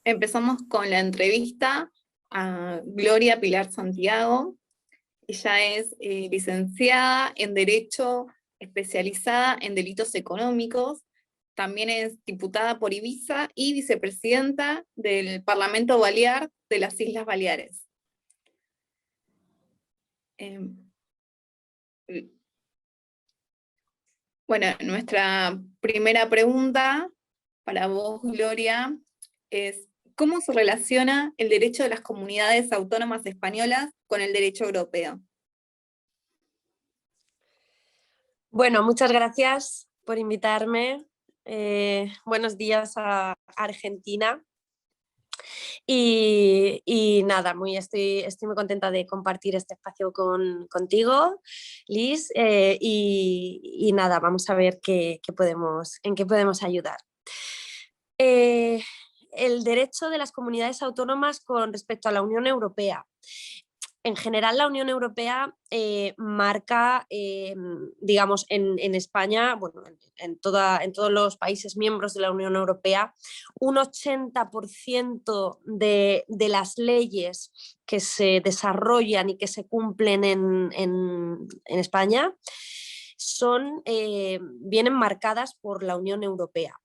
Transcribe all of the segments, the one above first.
Empezamos con la entrevista a Gloria Pilar Santiago. Ella es licenciada en Derecho, especializada en delitos económicos. También es diputada por Ibiza y vicepresidenta del Parlamento Balear de las Islas Baleares. Bueno, nuestra primera pregunta para vos, Gloria, es ¿cómo se relaciona el derecho de las comunidades autónomas españolas con el derecho europeo? Bueno, muchas gracias por invitarme. Buenos días a Argentina. Y nada, estoy muy contenta de compartir este espacio contigo, Liz, y nada, vamos a ver en qué podemos ayudar. El derecho de las comunidades autónomas con respecto a la Unión Europea. En general, la Unión Europea marca, digamos, en España, bueno, en todos los países miembros de la Unión Europea, un 80% de las leyes que se desarrollan y que se cumplen en España vienen marcadas por la Unión Europea.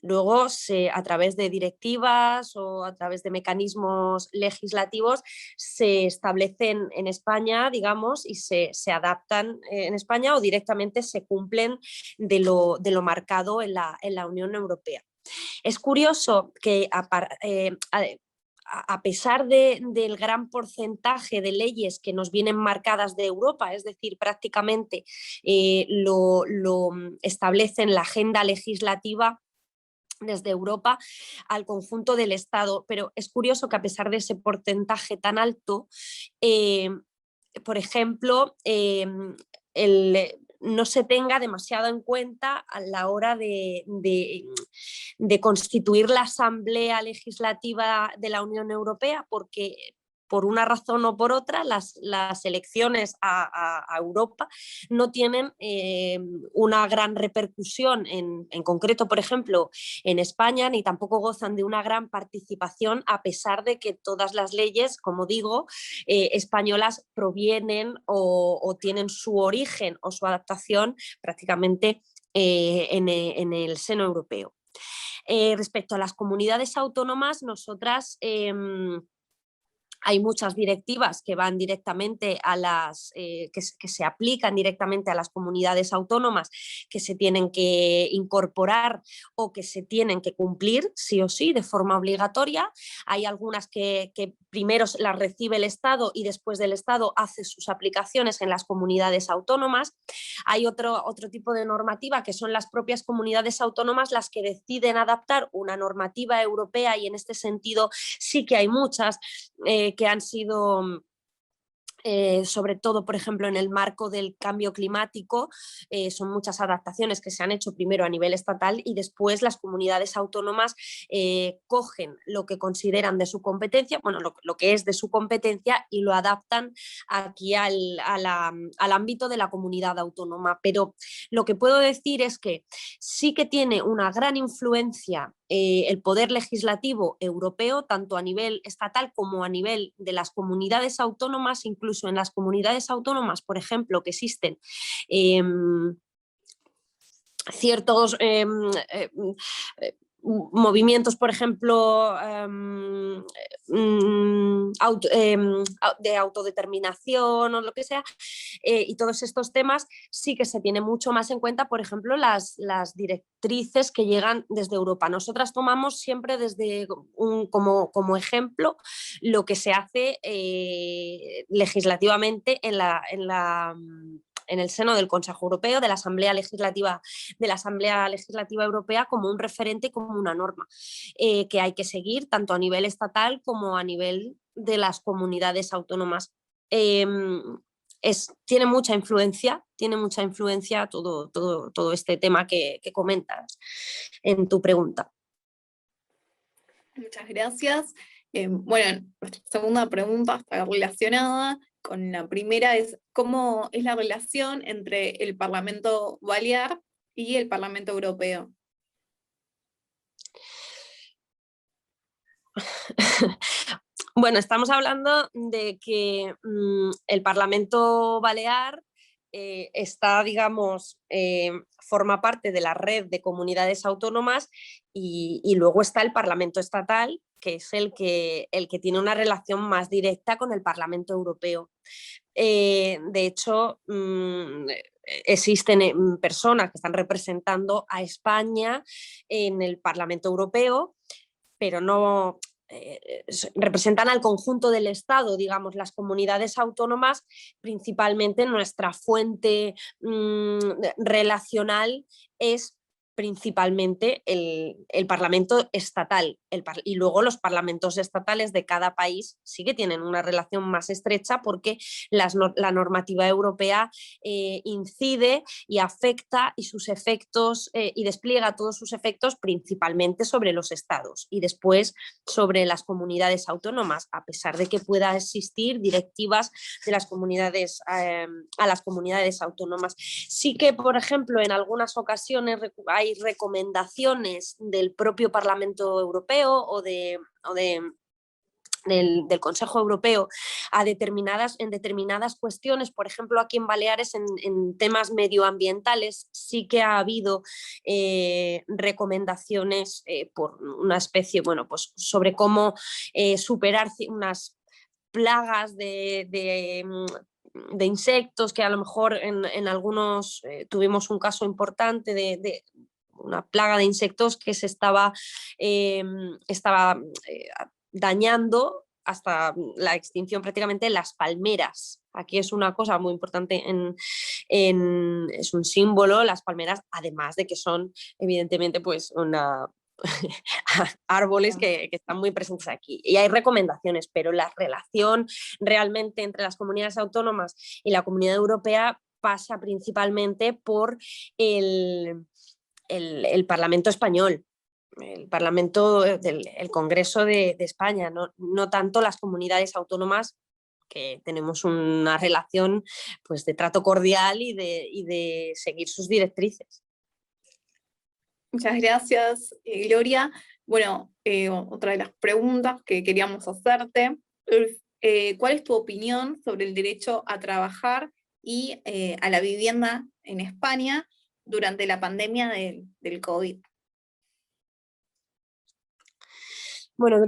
Luego, a través de directivas o a través de mecanismos legislativos, se establecen en España, digamos, y se adaptan en España o directamente se cumplen de lo marcado en la Unión Europea. Es curioso que a pesar del gran porcentaje de leyes que nos vienen marcadas de Europa, es decir, prácticamente lo establece en la agenda legislativa desde Europa al conjunto del Estado, pero es curioso que a pesar de ese porcentaje tan alto, por ejemplo, no se tenga demasiado en cuenta a la hora de constituir la Asamblea Legislativa de la Unión Europea, porque por una razón o por otra, las elecciones a Europa no tienen una gran repercusión en concreto, por ejemplo, en España, ni tampoco gozan de una gran participación, a pesar de que todas las leyes, como digo, españolas provienen o tienen su origen o su adaptación prácticamente en el seno europeo. Respecto a las comunidades autónomas, nosotras... hay muchas directivas que van directamente a que se aplican directamente a las comunidades autónomas, que se tienen que incorporar o que se tienen que cumplir sí o sí de forma obligatoria. Hay algunas que primero las recibe el Estado y después del Estado hace sus aplicaciones en las comunidades autónomas. Hay otro tipo de normativa que son las propias comunidades autónomas las que deciden adaptar una normativa europea, y en este sentido sí que hay muchas que han sido... sobre todo, por ejemplo, en el marco del cambio climático, son muchas adaptaciones que se han hecho primero a nivel estatal y después las comunidades autónomas cogen lo que consideran de su competencia, bueno, lo que es de su competencia, y lo adaptan aquí al ámbito de la comunidad autónoma. Pero lo que puedo decir es que sí que tiene una gran influencia el poder legislativo europeo, tanto a nivel estatal como a nivel de las comunidades autónomas. Incluso en las comunidades autónomas, por ejemplo, que existen ciertos movimientos, por ejemplo, de autodeterminación o lo que sea, y todos estos temas sí que se tiene mucho más en cuenta, por ejemplo, las directrices que llegan desde Europa. Nosotras tomamos siempre como ejemplo lo que se hace legislativamente en el seno del Consejo Europeo, de la Asamblea Legislativa Europea, como un referente, como una norma que hay que seguir tanto a nivel estatal como a nivel de las comunidades autónomas. Tiene mucha influencia todo este tema que comentas en tu pregunta. Muchas gracias. Bueno, nuestra segunda pregunta está relacionada con la primera, es ¿cómo es la relación entre el Parlamento Balear y el Parlamento Europeo? Bueno, estamos hablando de que el Parlamento Balear está, digamos, forma parte de la red de comunidades autónomas y luego está el Parlamento Estatal, que es el que tiene una relación más directa con el Parlamento Europeo. De hecho, existen personas que están representando a España en el Parlamento Europeo, pero no representan al conjunto del Estado, digamos, las comunidades autónomas, principalmente nuestra fuente relacional es principalmente el Parlamento estatal y luego los parlamentos estatales de cada país sí que tienen una relación más estrecha porque la normativa europea incide y afecta y sus efectos y despliega todos sus efectos principalmente sobre los estados y después sobre las comunidades autónomas, a pesar de que pueda existir directivas de las comunidades a las comunidades autónomas. Sí que, por ejemplo, en algunas ocasiones hay recomendaciones del propio Parlamento Europeo o del Consejo Europeo en determinadas cuestiones, por ejemplo aquí en Baleares en temas medioambientales sí que ha habido recomendaciones por una especie, bueno, pues sobre cómo superar unas plagas de insectos que a lo mejor en algunos tuvimos un caso importante de una plaga de insectos que se estaba dañando hasta la extinción prácticamente las palmeras. Aquí es una cosa muy importante, es un símbolo, las palmeras, además de que son evidentemente pues una árboles que están muy presentes aquí. Y hay recomendaciones, pero la relación realmente entre las comunidades autónomas y la Comunidad Europea pasa principalmente por el Parlamento español, el Parlamento el Congreso de España, no tanto las comunidades autónomas que tenemos una relación pues, de trato cordial y de seguir sus directrices. Muchas gracias, Gloria. Bueno, otra de las preguntas que queríamos hacerte es, ¿cuál es tu opinión sobre el derecho a trabajar y a la vivienda en España durante la pandemia del COVID? Bueno,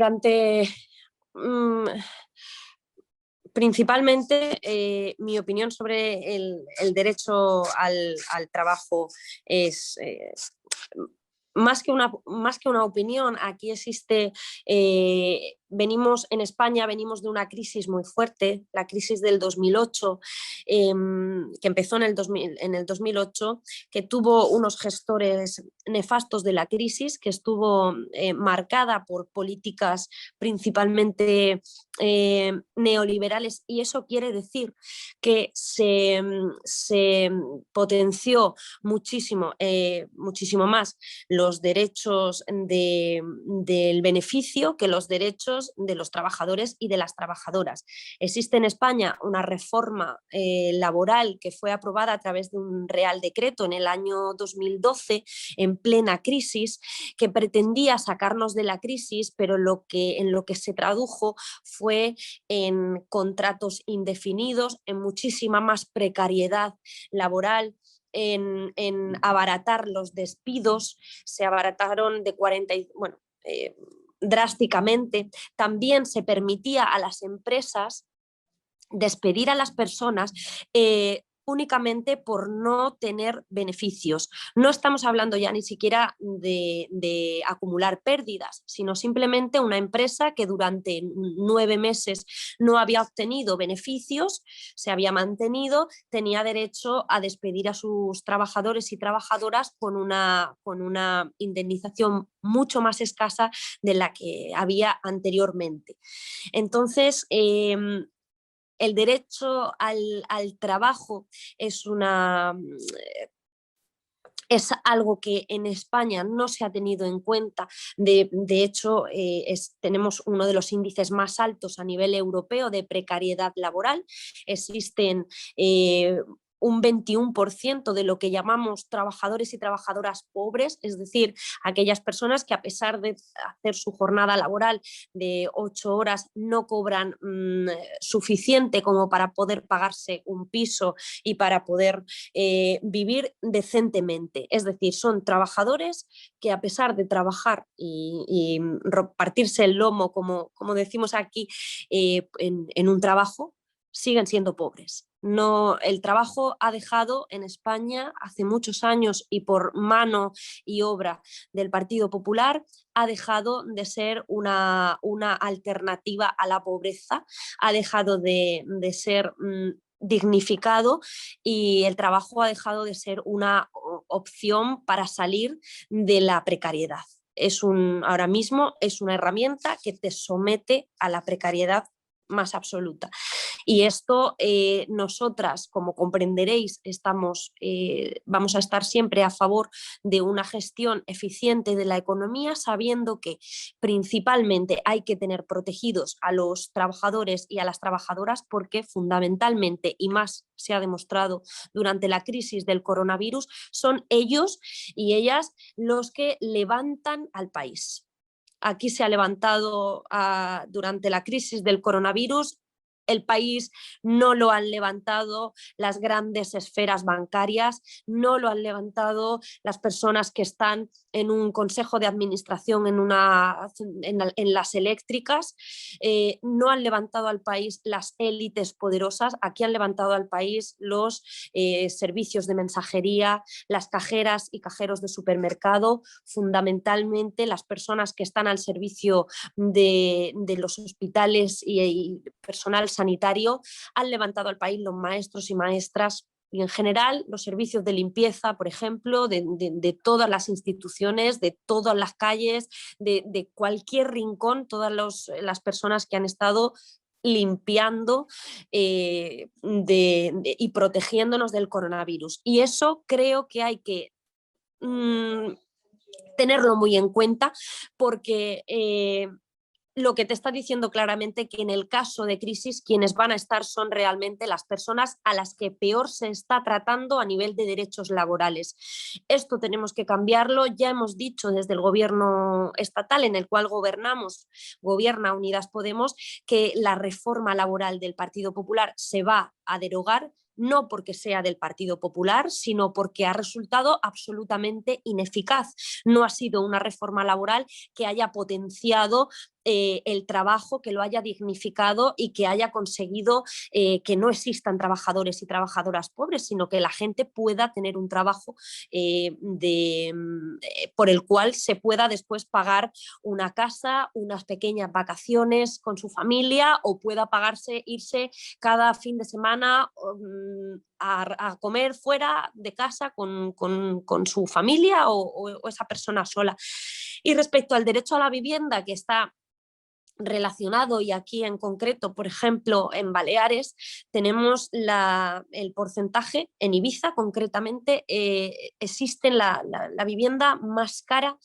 principalmente mi opinión sobre el derecho al trabajo es más que una opinión. Aquí existe, venimos en España, venimos de una crisis muy fuerte, la crisis del 2008, que empezó en el 2008, que tuvo unos gestores nefastos de la crisis, que estuvo marcada por políticas principalmente neoliberales, y eso quiere decir que se potenció muchísimo más los derechos del beneficio que los derechos de los trabajadores y de las trabajadoras. Existe en España una reforma laboral que fue aprobada a través de un Real Decreto en el año 2012, en plena crisis, que pretendía sacarnos de la crisis, pero en lo que se tradujo fue en contratos indefinidos, en muchísima más precariedad laboral, en abaratar los despidos, se abarataron de 40, bueno, drásticamente. También se permitía a las empresas despedir a las personas únicamente por no tener beneficios. No estamos hablando ya ni siquiera de acumular pérdidas, sino simplemente una empresa que durante 9 meses no había obtenido beneficios, se había mantenido, tenía derecho a despedir a sus trabajadores y trabajadoras con una indemnización mucho más escasa de la que había anteriormente. Entonces, el derecho al trabajo es algo que en España no se ha tenido en cuenta. De hecho, tenemos uno de los índices más altos a nivel europeo de precariedad laboral. Existen un 21% de lo que llamamos trabajadores y trabajadoras pobres, es decir, aquellas personas que a pesar de hacer su jornada laboral de 8 horas no cobran suficiente como para poder pagarse un piso y para poder vivir decentemente. Es decir, son trabajadores que a pesar de trabajar y partirse el lomo, como decimos aquí, en un trabajo, siguen siendo pobres. No, el trabajo ha dejado en España hace muchos años y por mano y obra del Partido Popular ha dejado de ser una alternativa a la pobreza, ha dejado de ser dignificado y el trabajo ha dejado de ser una opción para salir de la precariedad. Ahora mismo es una herramienta que te somete a la precariedad más absoluta. Y esto nosotras, como comprenderéis, vamos a estar siempre a favor de una gestión eficiente de la economía, sabiendo que principalmente hay que tener protegidos a los trabajadores y a las trabajadoras, porque fundamentalmente, y más se ha demostrado durante la crisis del coronavirus, son ellos y ellas los que levantan al país. Aquí se ha levantado durante la crisis del coronavirus. El país no lo han levantado las grandes esferas bancarias, no lo han levantado las personas que están en un consejo de administración en las eléctricas, no han levantado al país las élites poderosas, aquí han levantado al país los servicios de mensajería, las cajeras y cajeros de supermercado, fundamentalmente las personas que están al servicio de los hospitales y personal sanitario, han levantado al país los maestros y maestras y en general los servicios de limpieza, por ejemplo, de todas las instituciones, de todas las calles, de cualquier rincón, todas las personas que han estado limpiando y protegiéndonos del coronavirus. Y eso creo que hay que tenerlo muy en cuenta porque lo que te está diciendo claramente que en el caso de crisis quienes van a estar son realmente las personas a las que peor se está tratando a nivel de derechos laborales. Esto tenemos que cambiarlo. Ya hemos dicho desde el gobierno estatal en el cual gobierna Unidas Podemos, que la reforma laboral del Partido Popular se va a derogar, no porque sea del Partido Popular, sino porque ha resultado absolutamente ineficaz. No ha sido una reforma laboral que haya potenciado el trabajo, que lo haya dignificado y que haya conseguido que no existan trabajadores y trabajadoras pobres, sino que la gente pueda tener un trabajo por el cual se pueda después pagar una casa, unas pequeñas vacaciones con su familia o pueda irse cada fin de semana a comer fuera de casa con su familia o esa persona sola. Y respecto al derecho a la vivienda, que está relacionado, y aquí en concreto, por ejemplo, en Baleares, tenemos el porcentaje, en Ibiza concretamente, existe la vivienda más cara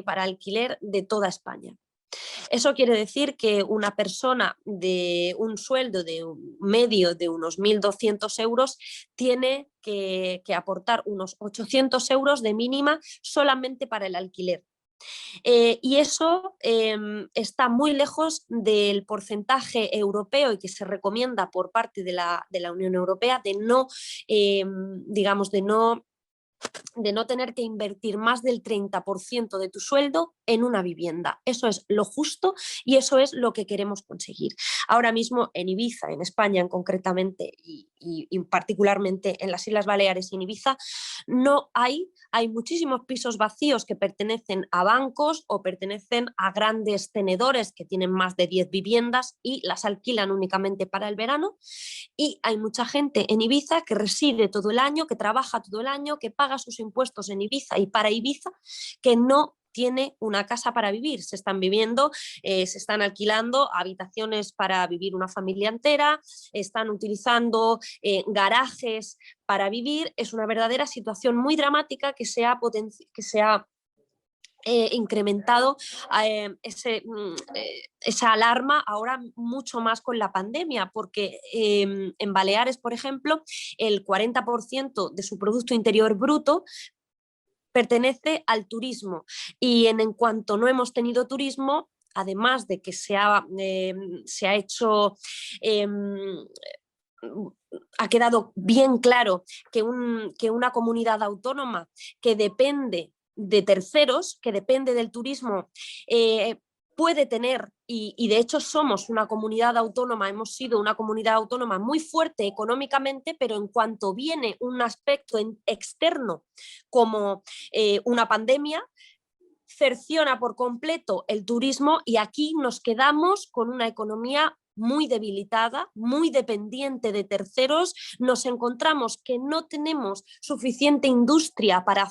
para alquiler de toda España. Eso quiere decir que una persona de un sueldo medio de unos 1.200 euros tiene que aportar unos 800 euros de mínima solamente para el alquiler. Y eso está muy lejos del porcentaje europeo y que se recomienda por parte de la Unión Europea de no, digamos, de no tener que invertir más del 30% de tu sueldo en una vivienda. Eso es lo justo y eso es lo que queremos conseguir. Ahora mismo en Ibiza, en España concretamente y particularmente en las Islas Baleares y en Ibiza, hay muchísimos pisos vacíos que pertenecen a bancos o pertenecen a grandes tenedores que tienen más de 10 viviendas y las alquilan únicamente para el verano, y hay mucha gente en Ibiza que reside todo el año, que trabaja todo el año, que paga sus impuestos en Ibiza y para Ibiza, que no tiene una casa para vivir. Se están alquilando habitaciones para vivir una familia entera, están utilizando garajes para vivir. Es una verdadera situación muy dramática que se ha incrementado esa alarma ahora mucho más con la pandemia, porque en Baleares, por ejemplo, el 40% de su Producto Interior Bruto pertenece al turismo, y en cuanto no hemos tenido turismo, además de que se ha hecho... ha quedado bien claro que una comunidad autónoma que depende de terceros, que depende del turismo, puede tener, y de hecho somos una comunidad autónoma, hemos sido una comunidad autónoma muy fuerte económicamente, pero en cuanto viene un aspecto externo como una pandemia, cerciona por completo el turismo, y aquí nos quedamos con una economía muy debilitada, muy dependiente de terceros. Nos encontramos que no tenemos suficiente industria para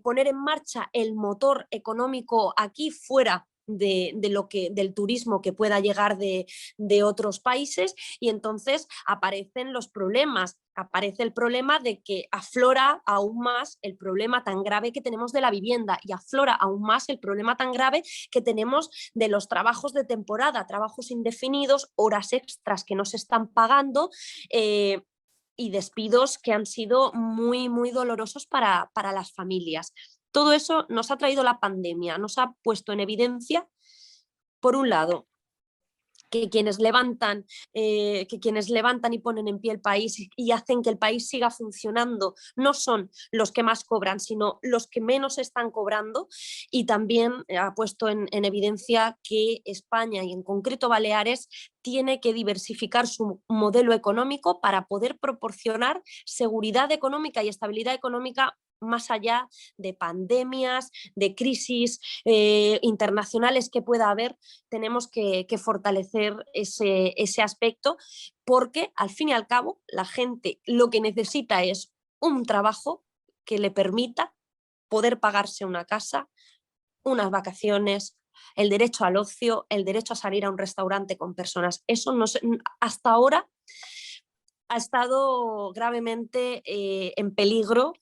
poner en marcha el motor económico aquí fuera del turismo que pueda llegar de otros países, y entonces aparecen los problemas. Aparece el problema de que aflora aún más el problema tan grave que tenemos de la vivienda, y aflora aún más el problema tan grave que tenemos de los trabajos de temporada, trabajos indefinidos, horas extras que no se están pagando, y despidos que han sido muy, muy dolorosos para las familias. Todo eso nos ha traído la pandemia, nos ha puesto en evidencia, por un lado, que quienes levantan y ponen en pie el país y hacen que el país siga funcionando no son los que más cobran, sino los que menos están cobrando, y también ha puesto en evidencia que España, y en concreto Baleares, tiene que diversificar su modelo económico para poder proporcionar seguridad económica y estabilidad económica más allá de pandemias, de crisis internacionales que pueda haber. Tenemos que fortalecer ese aspecto, porque al fin y al cabo la gente lo que necesita es un trabajo que le permita poder pagarse una casa, unas vacaciones, el derecho al ocio, el derecho a salir a un restaurante con personas. Eso no se, hasta ahora ha estado gravemente en peligro,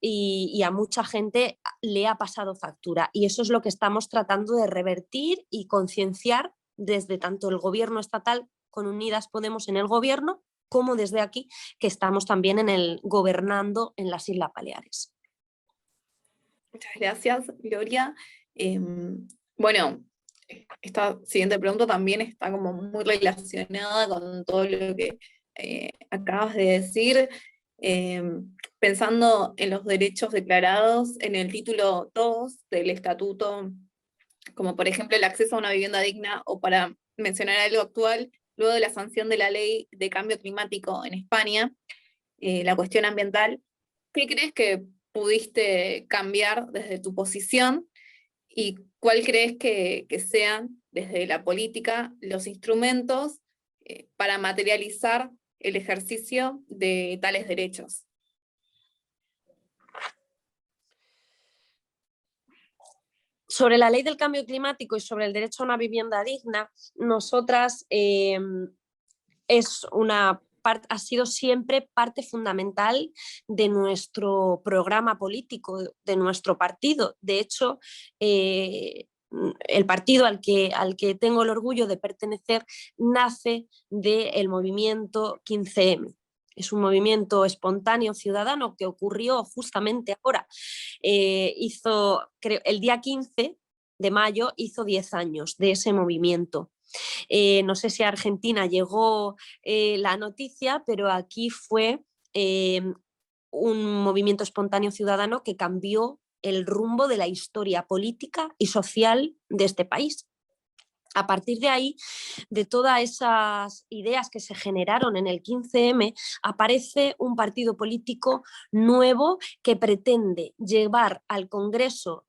y a mucha gente le ha pasado factura, y eso es lo que estamos tratando de revertir y concienciar desde tanto el gobierno estatal, con Unidas Podemos en el gobierno, como desde aquí, que estamos también gobernando en las Islas Baleares. Muchas gracias, Gloria. Bueno, esta siguiente pregunta también está como muy relacionada con todo lo que acabas de decir. Pensando en los derechos declarados en el título 2 del estatuto, como por ejemplo el acceso a una vivienda digna, o para mencionar algo actual, luego de la sanción de la ley de cambio climático en España, la cuestión ambiental, ¿qué crees que pudiste cambiar desde tu posición, y cuál crees que sean desde la política los instrumentos para materializar el ejercicio de tales derechos? Sobre la ley del cambio climático y sobre el derecho a una vivienda digna, nosotras ha sido siempre parte fundamental de nuestro programa político, de nuestro partido. De hecho, el partido al que tengo el orgullo de pertenecer nace del movimiento 15M. Es un movimiento espontáneo ciudadano que ocurrió justamente ahora. El día 15 de mayo hizo 10 años de ese movimiento. No sé si a Argentina llegó la noticia, pero aquí fue un movimiento espontáneo ciudadano que cambió el rumbo de la historia política y social de este país. A partir de ahí, de todas esas ideas que se generaron en el 15M, aparece un partido político nuevo que pretende llevar al Congreso,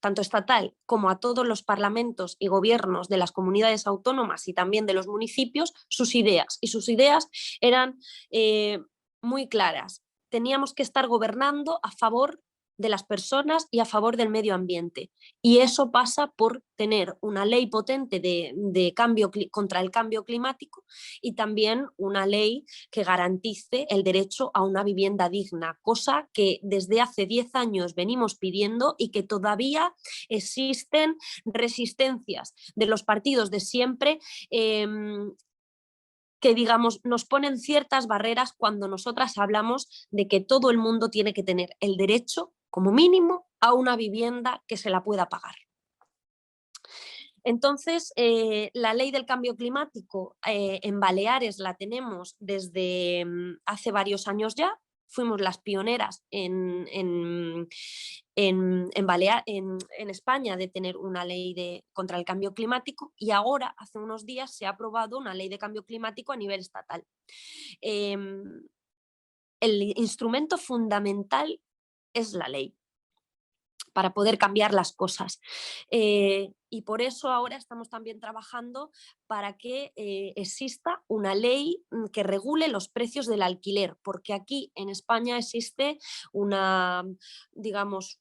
tanto estatal como a todos los parlamentos y gobiernos de las comunidades autónomas y también de los municipios, sus ideas. Y sus ideas eran muy claras. Teníamos que estar gobernando a favor de las personas y a favor del medio ambiente. Y eso pasa por tener una ley potente contra el cambio climático y también una ley que garantice el derecho a una vivienda digna, cosa que desde hace 10 años venimos pidiendo y que todavía existen resistencias de los partidos de siempre que, digamos, nos ponen ciertas barreras cuando nosotras hablamos de que todo el mundo tiene que tener el derecho, como mínimo, a una vivienda que se la pueda pagar. Entonces, la ley del cambio climático en Baleares la tenemos desde hace varios años ya. Fuimos las pioneras en España de tener una ley contra el cambio climático, y ahora, hace unos días, se ha aprobado una ley de cambio climático a nivel estatal. El instrumento fundamental es la ley para poder cambiar las cosas. Y por eso ahora estamos también trabajando para que exista una ley que regule los precios del alquiler, porque aquí en España existe digamos,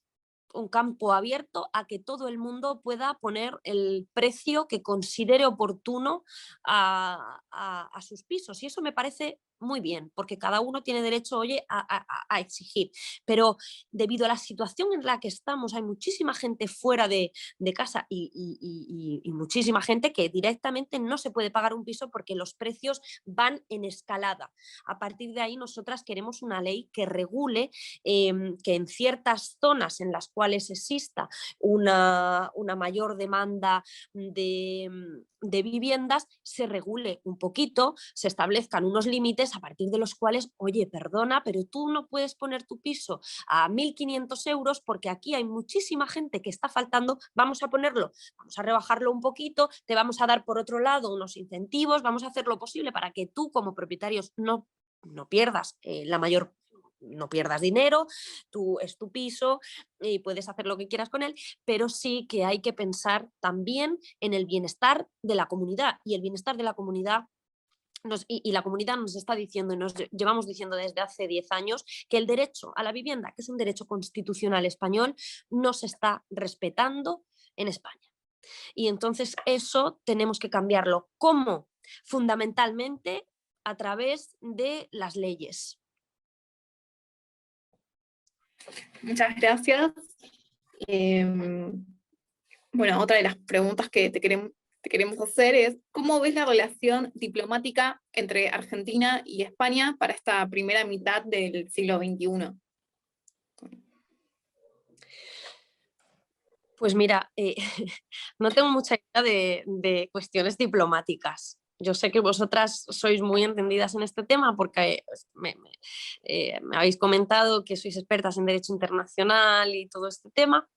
un campo abierto a que todo el mundo pueda poner el precio que considere oportuno a sus pisos. Y eso me parece muy bien, porque cada uno tiene derecho, oye, a exigir. Pero debido a la situación en la que estamos, hay muchísima gente fuera de casa y muchísima gente que directamente no se puede pagar un piso porque los precios van en escalada. A partir de ahí, nosotras queremos una ley que regule que en ciertas zonas en las cuales exista una mayor demanda de viviendas, se regule un poquito, se establezcan unos límites a partir de los cuales, oye, perdona, pero tú no puedes poner tu piso a 1.500 euros porque aquí hay muchísima gente que está faltando, vamos a ponerlo, vamos a rebajarlo un poquito, te vamos a dar por otro lado unos incentivos, vamos a hacer lo posible para que tú como propietarios no pierdas no pierdas dinero, es tu piso y puedes hacer lo que quieras con él, pero sí que hay que pensar también en el bienestar de la comunidad, y el bienestar de la comunidad y la comunidad nos está diciendo, y nos llevamos diciendo desde hace 10 años, que el derecho a la vivienda, que es un derecho constitucional español, no se está respetando en España. Y entonces eso tenemos que cambiarlo. ¿Cómo? Fundamentalmente a través de las leyes. Muchas gracias. Bueno, otra de las preguntas que te queremos hacer es, ¿cómo ves la relación diplomática entre Argentina y España para esta primera mitad del siglo XXI? Pues mira, no tengo mucha idea de cuestiones diplomáticas. Yo sé que vosotras sois muy entendidas en este tema porque me habéis comentado que sois expertas en derecho internacional y todo este tema.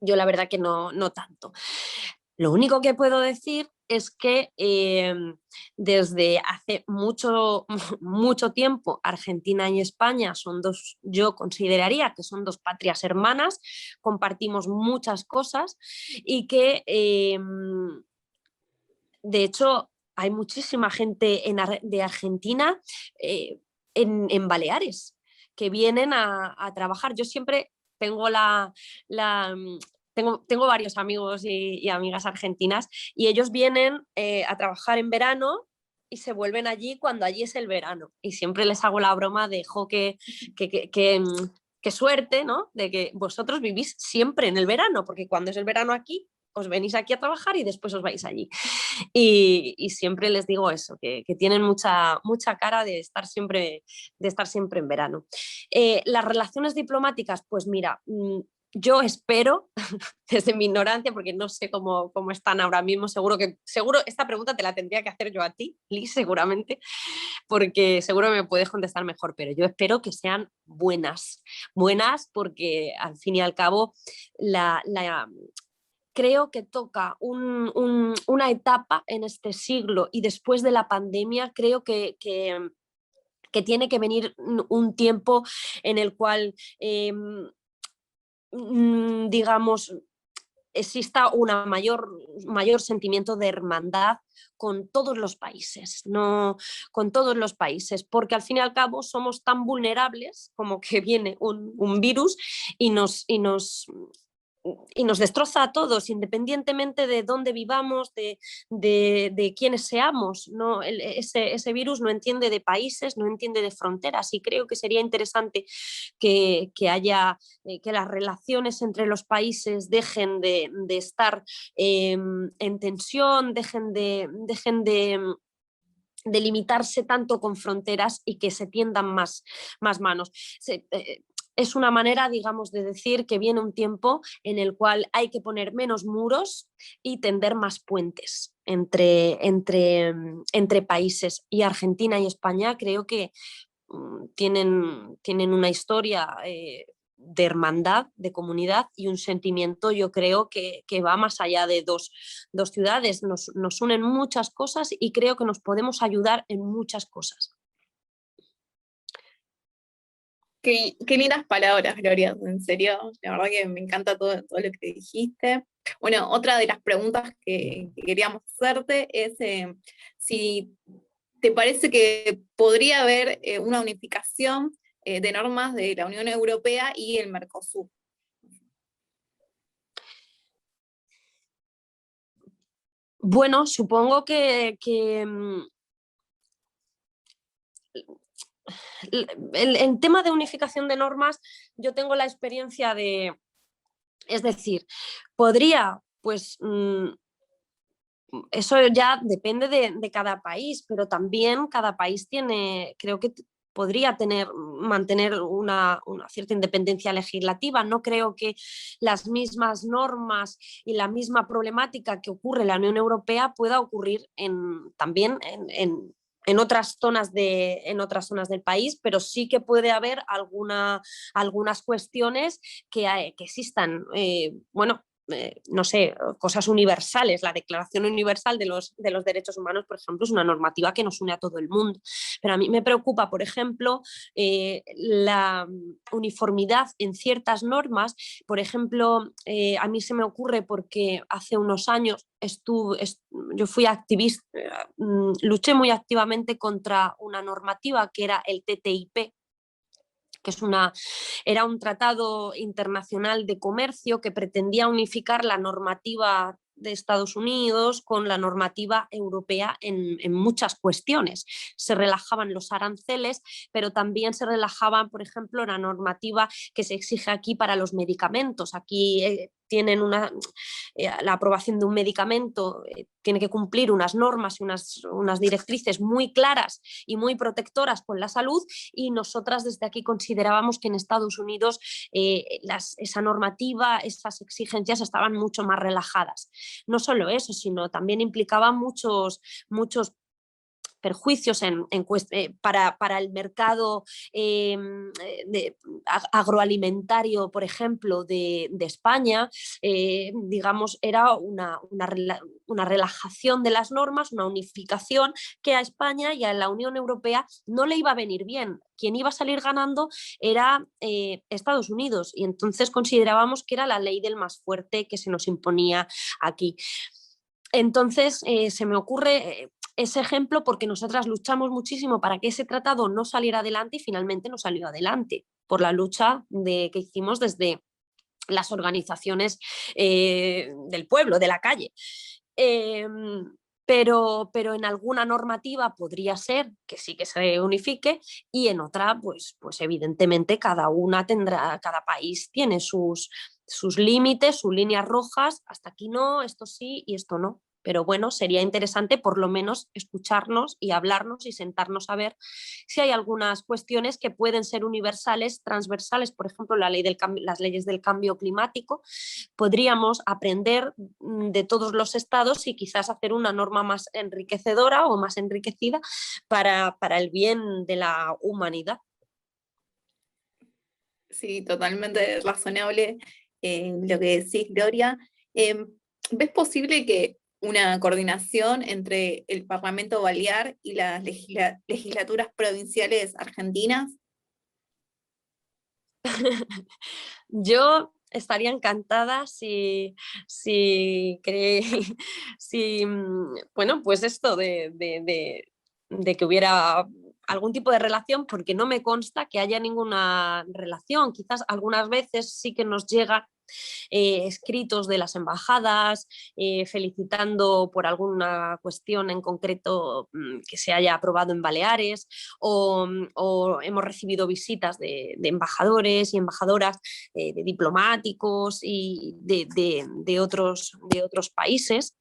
Yo la verdad que no tanto. Lo único que puedo decir es que desde hace mucho tiempo Argentina y España son yo consideraría que son dos patrias hermanas, compartimos muchas cosas y que de hecho hay muchísima gente de Argentina en Baleares que vienen a trabajar. Yo siempre tengo tengo varios amigos y amigas argentinas y ellos vienen a trabajar en verano y se vuelven allí cuando allí es el verano. Y siempre les hago la broma de, qué suerte, ¿no? De que vosotros vivís siempre en el verano, porque cuando es el verano aquí, os venís aquí a trabajar y después os vais allí. Y siempre les digo eso, que tienen mucha cara de estar siempre en verano. Las relaciones diplomáticas, pues mira, yo espero, desde mi ignorancia, porque no sé cómo están ahora mismo, seguro esta pregunta te la tendría que hacer yo a ti, Liz, seguramente, porque seguro me puedes contestar mejor, pero yo espero que sean buenas porque al fin y al cabo creo que toca una etapa en este siglo y después de la pandemia creo que tiene que venir un tiempo en el cual digamos, exista un mayor sentimiento de hermandad con todos los países, no con todos los países, porque al fin y al cabo somos tan vulnerables como que viene un virus y nos destroza a todos, independientemente de dónde vivamos, de quiénes seamos. ¿No? Ese virus no entiende de países, no entiende de fronteras, y creo que sería interesante que las relaciones entre los países dejen de estar en tensión, dejen de limitarse tanto con fronteras y que se tiendan más manos. Es una manera, digamos, de decir que viene un tiempo en el cual hay que poner menos muros y tender más puentes entre países. Y Argentina y España creo que tienen una historia de hermandad, de comunidad y un sentimiento, yo creo, que va más allá de dos ciudades. Nos unen muchas cosas y creo que nos podemos ayudar en muchas cosas. Qué lindas palabras, Gloria, en serio, la verdad que me encanta todo lo que dijiste. Bueno, otra de las preguntas que queríamos hacerte es si te parece que podría haber una unificación de normas de la Unión Europea y el Mercosur. Bueno, supongo que el tema de unificación de normas, yo tengo la experiencia es decir, podría, pues eso ya depende de cada país, pero también cada país creo que podría mantener una cierta independencia legislativa. No creo que las mismas normas y la misma problemática que ocurre en la Unión Europea pueda ocurrir también en otras zonas del país, pero sí que puede haber algunas cuestiones que existan. Bueno, no sé, cosas universales. La Declaración Universal de los Derechos Humanos, por ejemplo, es una normativa que nos une a todo el mundo. Pero a mí me preocupa, por ejemplo, la uniformidad en ciertas normas. Por ejemplo, a mí se me ocurre porque hace unos años yo fui activista, luché muy activamente contra una normativa que era el TTIP, que era un tratado internacional de comercio que pretendía unificar la normativa de Estados Unidos con la normativa europea en muchas cuestiones. Se relajaban los aranceles, pero también se relajaba, por ejemplo, la normativa que se exige aquí para los medicamentos. Aquí tienen la aprobación de un medicamento tiene que cumplir unas normas y unas directrices muy claras y muy protectoras con la salud, y nosotras desde aquí considerábamos que en Estados Unidos esa normativa, esas exigencias estaban mucho más relajadas. No solo eso, sino también implicaba muchos perjuicios para el mercado agroalimentario, por ejemplo, de España. Digamos, era una relajación de las normas, una unificación que a España y a la Unión Europea no le iba a venir bien. Quien iba a salir ganando era Estados Unidos, y entonces considerábamos que era la ley del más fuerte que se nos imponía aquí. Entonces se me ocurre ese ejemplo porque nosotras luchamos muchísimo para que ese tratado no saliera adelante, y finalmente no salió adelante por la lucha que hicimos desde las organizaciones del pueblo, de la calle. Pero en alguna normativa podría ser que sí que se unifique, y en otra, pues evidentemente cada país tiene sus límites, sus líneas rojas. Hasta aquí no, esto sí y esto no. Pero bueno, sería interesante por lo menos escucharnos y hablarnos y sentarnos a ver si hay algunas cuestiones que pueden ser universales, transversales. Por ejemplo, las leyes del cambio climático. Podríamos aprender de todos los estados y quizás hacer una norma más enriquecedora o más enriquecida para el bien de la humanidad. Sí, totalmente razonable lo que decís, Gloria. ¿Ves posible que una coordinación entre el Parlamento Balear y las legislaturas provinciales argentinas? Yo estaría encantada si, si bueno, pues esto de que hubiera algún tipo de relación, porque no me consta que haya ninguna relación. Quizás algunas veces sí que nos llega escritos de las embajadas felicitando por alguna cuestión en concreto que se haya aprobado en Baleares, o hemos recibido visitas de embajadores y embajadoras, de diplomáticos y de otros países.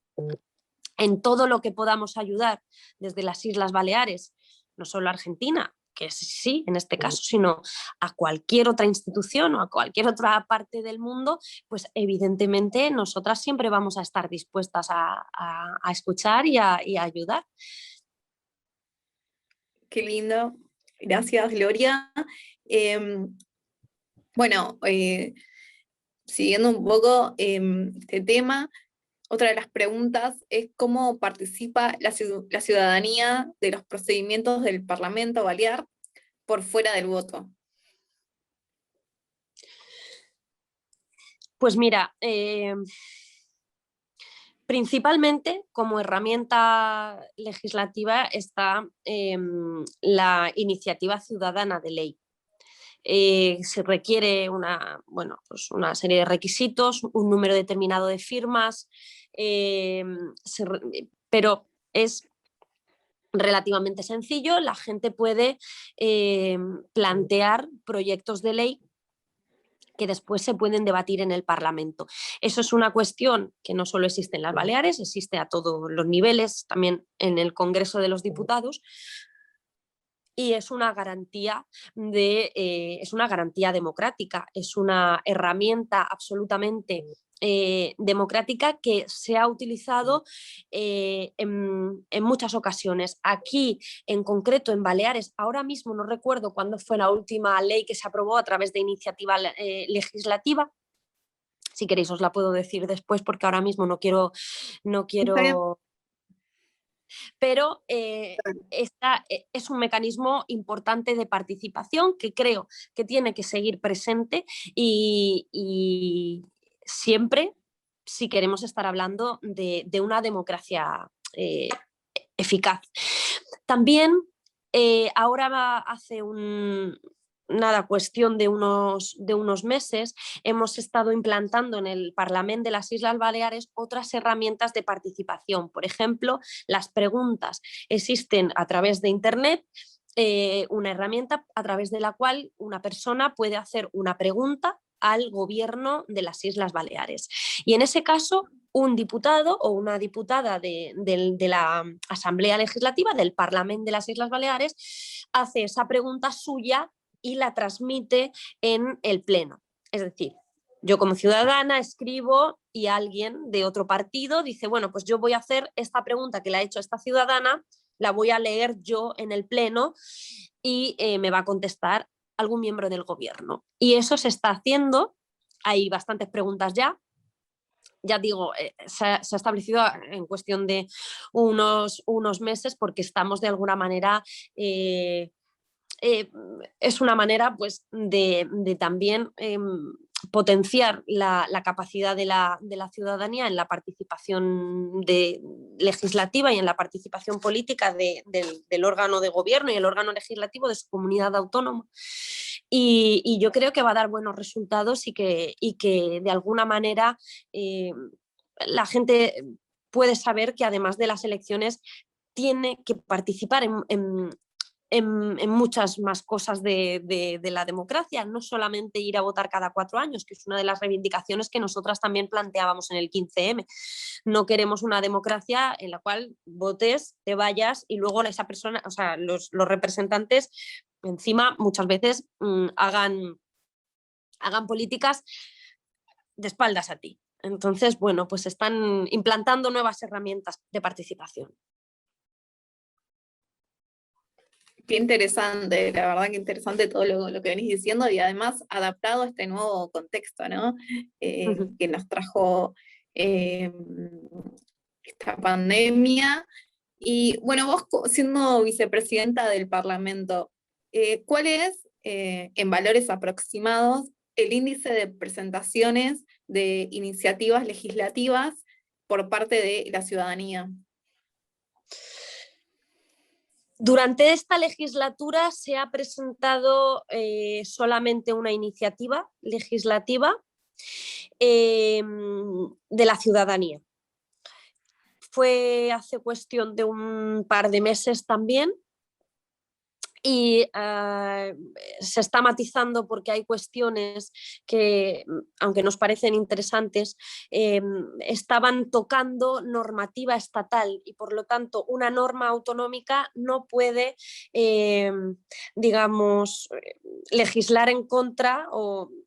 En todo lo que podamos ayudar desde las Islas Baleares, no solo a Argentina, que sí, en este caso, sino a cualquier otra institución o a cualquier otra parte del mundo, pues evidentemente nosotras siempre vamos a estar dispuestas a escuchar y a ayudar. Qué lindo. Gracias, Gloria. Bueno, siguiendo un poco este tema, otra de las preguntas es cómo participa la ciudadanía de los procedimientos del Parlamento Balear por fuera del voto. Pues mira, principalmente como herramienta legislativa está la iniciativa ciudadana de ley. Se requiere pues una serie de requisitos, un número determinado de firmas, pero es relativamente sencillo. La gente puede plantear proyectos de ley que después se pueden debatir en el Parlamento. Eso es una cuestión que no solo existe en las Baleares, existe a todos los niveles, también en el Congreso de los Diputados, y es una garantía es una garantía democrática, es una herramienta absolutamente democrática que se ha utilizado en muchas ocasiones. Aquí, en concreto, en Baleares, ahora mismo no recuerdo cuándo fue la última ley que se aprobó a través de iniciativa legislativa. Si queréis os la puedo decir después, porque ahora mismo no quiero pero es un mecanismo importante de participación que creo que tiene que seguir presente y siempre, si queremos estar hablando de una democracia eficaz. También ahora hace cuestión de unos meses, hemos estado implantando en el Parlamento de las Islas Baleares otras herramientas de participación. Por ejemplo, las preguntas existen a través de Internet, una herramienta a través de la cual una persona puede hacer una pregunta al gobierno de las Islas Baleares. Y en ese caso, un diputado o una diputada de la Asamblea Legislativa del Parlamento de las Islas Baleares hace esa pregunta suya y la transmite en el pleno. Es decir, yo como ciudadana escribo y alguien de otro partido dice, bueno, pues yo voy a hacer esta pregunta que le ha hecho esta ciudadana, la voy a leer yo en el pleno y me va a contestar algún miembro del gobierno. Y eso se está haciendo, hay bastantes preguntas ya digo, se ha establecido en cuestión de unos meses, porque estamos de alguna manera... es una manera pues, de también potenciar la capacidad de la ciudadanía en la participación legislativa y en la participación política del órgano de gobierno y el órgano legislativo de su comunidad autónoma. Y yo creo que va a dar buenos resultados y que de alguna manera la gente puede saber que además de las elecciones tiene que participar en muchas más cosas de la democracia, no solamente ir a votar cada 4 años, que es una de las reivindicaciones que nosotras también planteábamos en el 15M. No queremos una democracia en la cual votes, te vayas y luego esa persona, o sea, los representantes encima muchas veces hagan políticas de espaldas a ti. Entonces, bueno, pues están implantando nuevas herramientas de participación. Qué interesante, la verdad que interesante todo lo que venís diciendo y además adaptado a este nuevo contexto, ¿no? Que nos trajo esta pandemia. Y bueno, vos siendo vicepresidenta del Parlamento, ¿cuál es, en valores aproximados, el índice de presentaciones de iniciativas legislativas por parte de la ciudadanía? Durante esta legislatura se ha presentado solamente una iniciativa legislativa de la ciudadanía. Fue hace cuestión de un par de meses también, y se está matizando porque hay cuestiones que, aunque nos parecen interesantes, estaban tocando normativa estatal, y por lo tanto una norma autonómica no puede, digamos, legislar en contra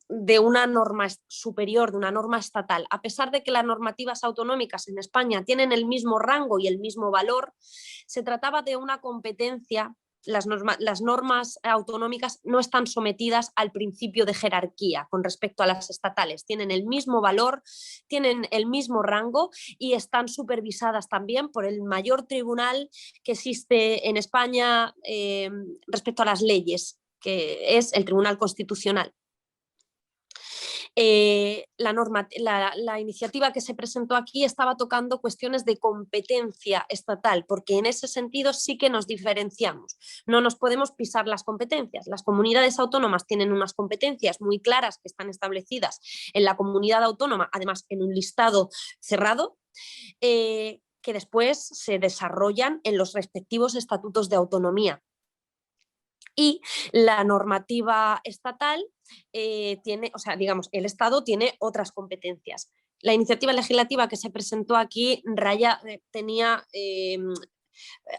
de una norma superior, de una norma estatal. A pesar de que las normativas autonómicas en España tienen el mismo rango y el mismo valor, se trataba de una competencia. Las normas autonómicas no están sometidas al principio de jerarquía con respecto a las estatales. Tienen el mismo valor, tienen el mismo rango y están supervisadas también por el mayor tribunal que existe en España respecto a las leyes, que es el Tribunal Constitucional. La iniciativa que se presentó aquí estaba tocando cuestiones de competencia estatal, porque en ese sentido sí que nos diferenciamos. No nos podemos pisar las competencias. Las comunidades autónomas tienen unas competencias muy claras que están establecidas en la comunidad autónoma, además en un listado cerrado, que después se desarrollan en los respectivos estatutos de autonomía. Y la normativa estatal tiene, o sea, digamos, el Estado tiene otras competencias. La iniciativa legislativa que se presentó aquí tenía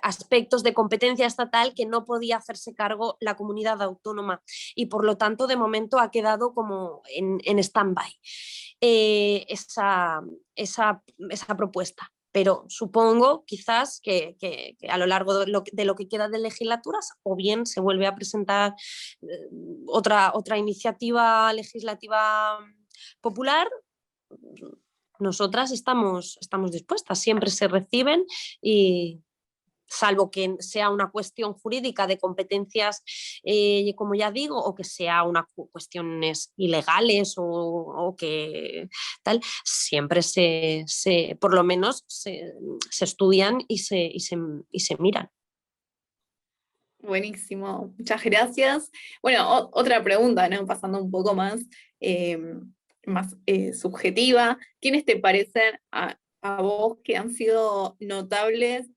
aspectos de competencia estatal que no podía hacerse cargo la comunidad autónoma, y por lo tanto de momento ha quedado como en stand-by esa propuesta. Pero supongo quizás que a lo largo de lo que queda de legislaturas, o bien se vuelve a presentar otra iniciativa legislativa popular. Nosotras estamos dispuestas, siempre se reciben, y salvo que sea una cuestión jurídica de competencias, como ya digo, o que sea una cuestiones ilegales o que tal, siempre por lo menos se estudian y se miran. Buenísimo, muchas gracias. Bueno, otra pregunta, ¿no? Pasando un poco más subjetiva. ¿Quiénes te parecen a vos que han sido notables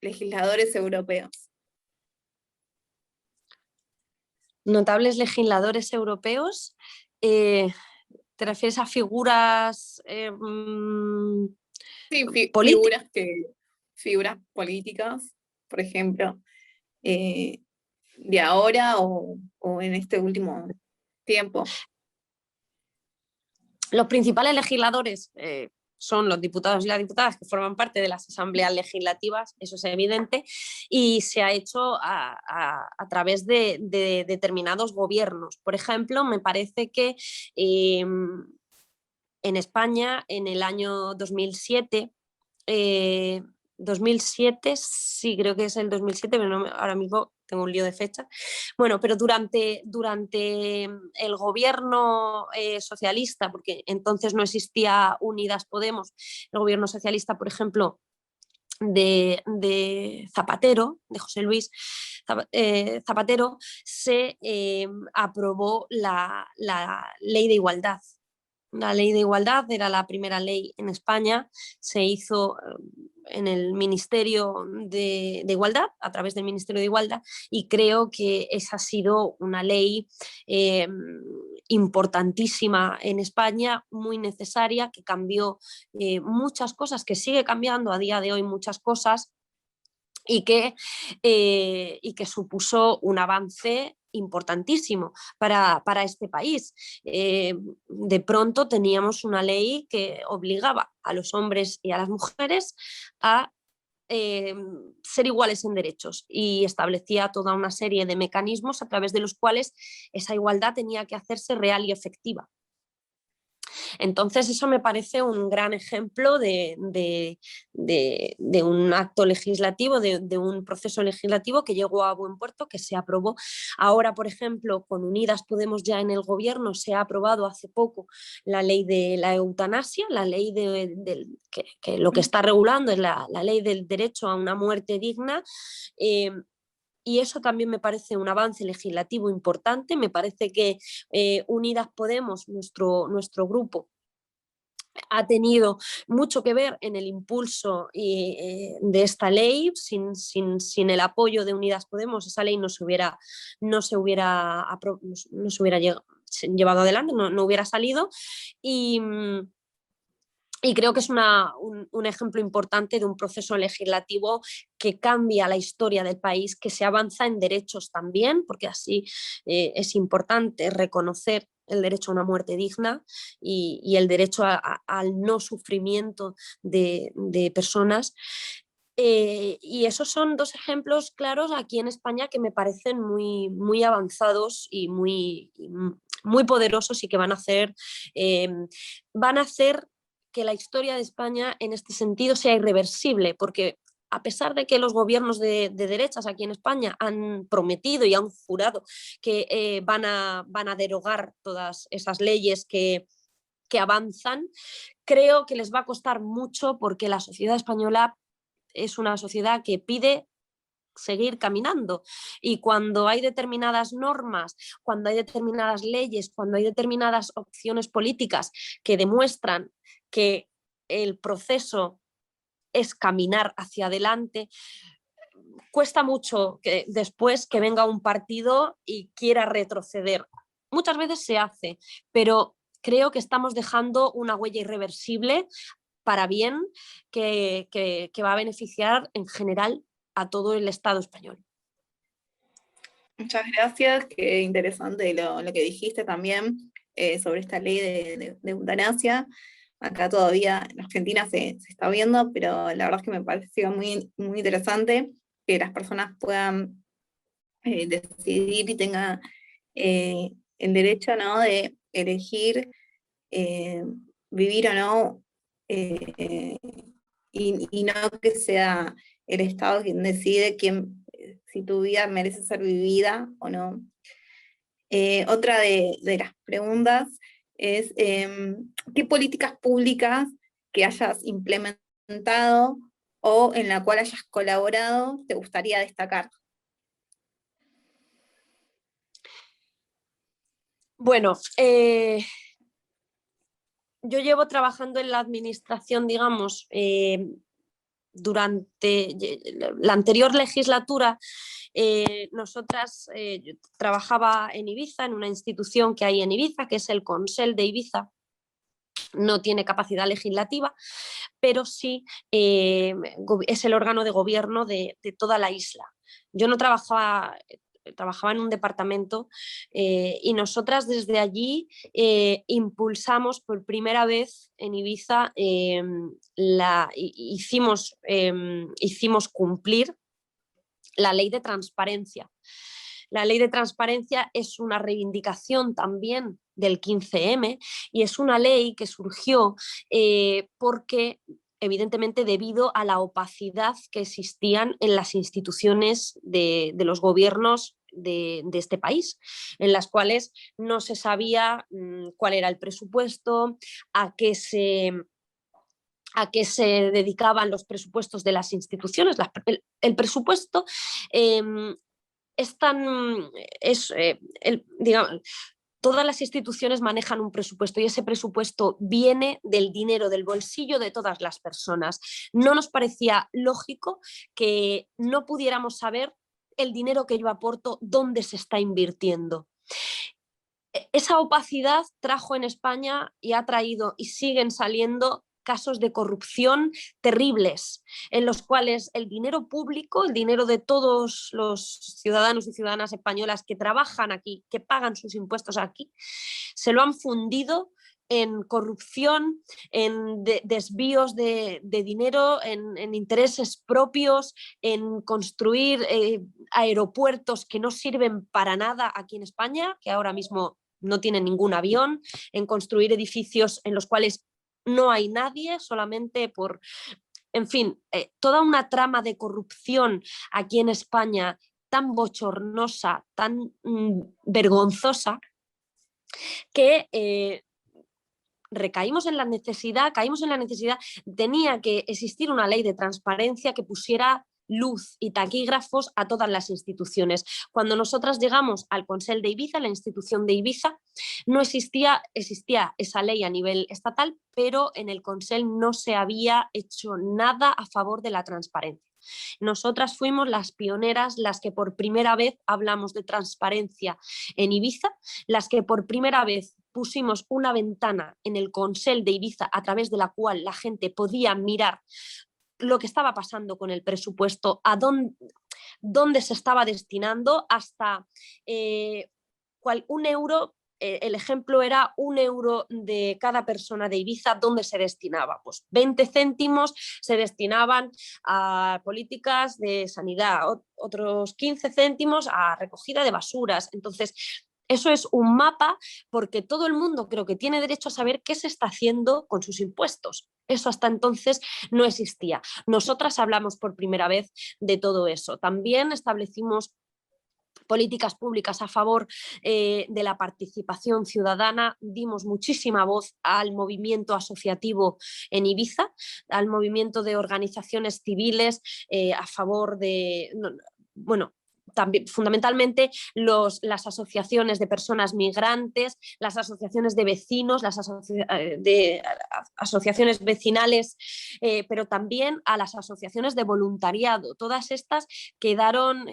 legisladores europeos? Notables legisladores europeos, ¿te refieres a figuras Sí, figuras políticas, por ejemplo, de ahora o en este último tiempo? Los principales legisladores son los diputados y las diputadas que forman parte de las asambleas legislativas, eso es evidente, y se ha hecho a través de determinados gobiernos. Por ejemplo, me parece que en España, en el año 2007, 2007, sí, creo que es el 2007, pero no, ahora mismo tengo un lío de fecha. Bueno, pero durante el gobierno socialista, porque entonces no existía Unidas Podemos, el gobierno socialista, por ejemplo, de Zapatero, de José Luis Zapatero, se aprobó la ley de igualdad. La ley de igualdad era la primera ley en España, se hizo en el Ministerio de Igualdad, a través del Ministerio de Igualdad, y creo que esa ha sido una ley importantísima en España, muy necesaria, que cambió muchas cosas, que sigue cambiando a día de hoy muchas cosas, y que supuso un avance importantísimo para este país. De pronto teníamos una ley que obligaba a los hombres y a las mujeres a ser iguales en derechos, y establecía toda una serie de mecanismos a través de los cuales esa igualdad tenía que hacerse real y efectiva. Entonces eso me parece un gran ejemplo de un acto legislativo, de un proceso legislativo que llegó a buen puerto, que se aprobó. Ahora, por ejemplo, con Unidas Podemos ya en el gobierno, se ha aprobado hace poco la ley de la eutanasia, la ley que lo que está regulando es la ley del derecho a una muerte digna. Y eso también me parece un avance legislativo importante. Me parece que Unidas Podemos, nuestro grupo, ha tenido mucho que ver en el impulso de esta ley. Sin el apoyo de Unidas Podemos, esa ley no se hubiera llevado adelante, no hubiera salido. Y creo que es un ejemplo importante de un proceso legislativo que cambia la historia del país, que se avanza en derechos también, porque así es importante reconocer el derecho a una muerte digna y el derecho al no sufrimiento de personas. Y esos son dos ejemplos claros aquí en España que me parecen muy, muy avanzados y muy poderosos, y que van a hacer que la historia de España en este sentido sea irreversible, porque a pesar de que los gobiernos de derechas aquí en España han prometido y han jurado que van a derogar todas esas leyes que avanzan, creo que les va a costar mucho, porque la sociedad española es una sociedad que pide seguir caminando, y cuando hay determinadas normas, cuando hay determinadas leyes, cuando hay determinadas opciones políticas que demuestran que el proceso es caminar hacia adelante, cuesta mucho después que venga un partido y quiera retroceder. Muchas veces se hace, pero creo que estamos dejando una huella irreversible para bien, que va a beneficiar en general a todo el Estado español. Muchas gracias, qué interesante lo que dijiste también sobre esta ley de eutanasia. Acá todavía en Argentina se está viendo, pero la verdad es que me pareció muy, muy interesante que las personas puedan decidir y tengan el derecho, ¿no?, de elegir vivir o no, y no que sea el Estado quien decide si tu vida merece ser vivida o no. Otra de las preguntas es, ¿qué políticas públicas que hayas implementado o en la cual hayas colaborado te gustaría destacar? Bueno, yo llevo trabajando en la administración, digamos, durante la anterior legislatura. Nosotras, yo trabajaba en Ibiza, en una institución que hay en Ibiza, que es el Consell de Ibiza. No tiene capacidad legislativa, pero sí es el órgano de gobierno de toda la isla. Yo no trabajaba en un departamento, y nosotras desde allí impulsamos por primera vez en Ibiza, hicimos cumplir la ley de transparencia. La ley de transparencia es una reivindicación también del 15M, y es una ley que surgió porque, evidentemente, debido a la opacidad que existían en las instituciones de los gobiernos de este país, en las cuales no se sabía cuál era el presupuesto, a qué se dedicaban los presupuestos de las instituciones. El presupuesto digamos, todas las instituciones manejan un presupuesto, y ese presupuesto viene del dinero, del bolsillo de todas las personas. No nos parecía lógico que no pudiéramos saber el dinero que yo aporto, dónde se está invirtiendo. Esa opacidad trajo en España, y ha traído y siguen saliendo, casos de corrupción terribles, en los cuales el dinero público, el dinero de todos los ciudadanos y ciudadanas españolas que trabajan aquí, que pagan sus impuestos aquí, se lo han fundido en corrupción, en desvíos de dinero, en intereses propios, en construir aeropuertos que no sirven para nada aquí en España, que ahora mismo no tienen ningún avión, en construir edificios en los cuales no hay nadie, solamente por... En fin, toda una trama de corrupción aquí en España tan bochornosa, tan vergonzosa, que caímos en la necesidad, tenía que existir una ley de transparencia que pusiera luz y taquígrafos a todas las instituciones. Cuando nosotras llegamos al Consell de Ibiza, la institución de Ibiza, no existía esa ley a nivel estatal, pero en el Consell no se había hecho nada a favor de la transparencia. Nosotras fuimos las pioneras, las que por primera vez hablamos de transparencia en Ibiza, las que por primera vez pusimos una ventana en el Consell de Ibiza a través de la cual la gente podía mirar lo que estaba pasando con el presupuesto, a dónde se estaba destinando, hasta un euro. El ejemplo era 1 euro de cada persona de Ibiza, ¿dónde se destinaba? Pues 20 céntimos se destinaban a políticas de sanidad, otros 15 céntimos a recogida de basuras. Entonces, eso es un mapa, porque todo el mundo creo que tiene derecho a saber qué se está haciendo con sus impuestos. Eso hasta entonces no existía. Nosotras hablamos por primera vez de todo eso. También establecimos políticas públicas a favor de la participación ciudadana, dimos muchísima voz al movimiento asociativo en Ibiza, al movimiento de organizaciones civiles a favor de... Bueno, también, fundamentalmente las asociaciones de personas migrantes, las asociaciones de vecinos, asociaciones vecinales, pero también a las asociaciones de voluntariado. Todas estas quedaron...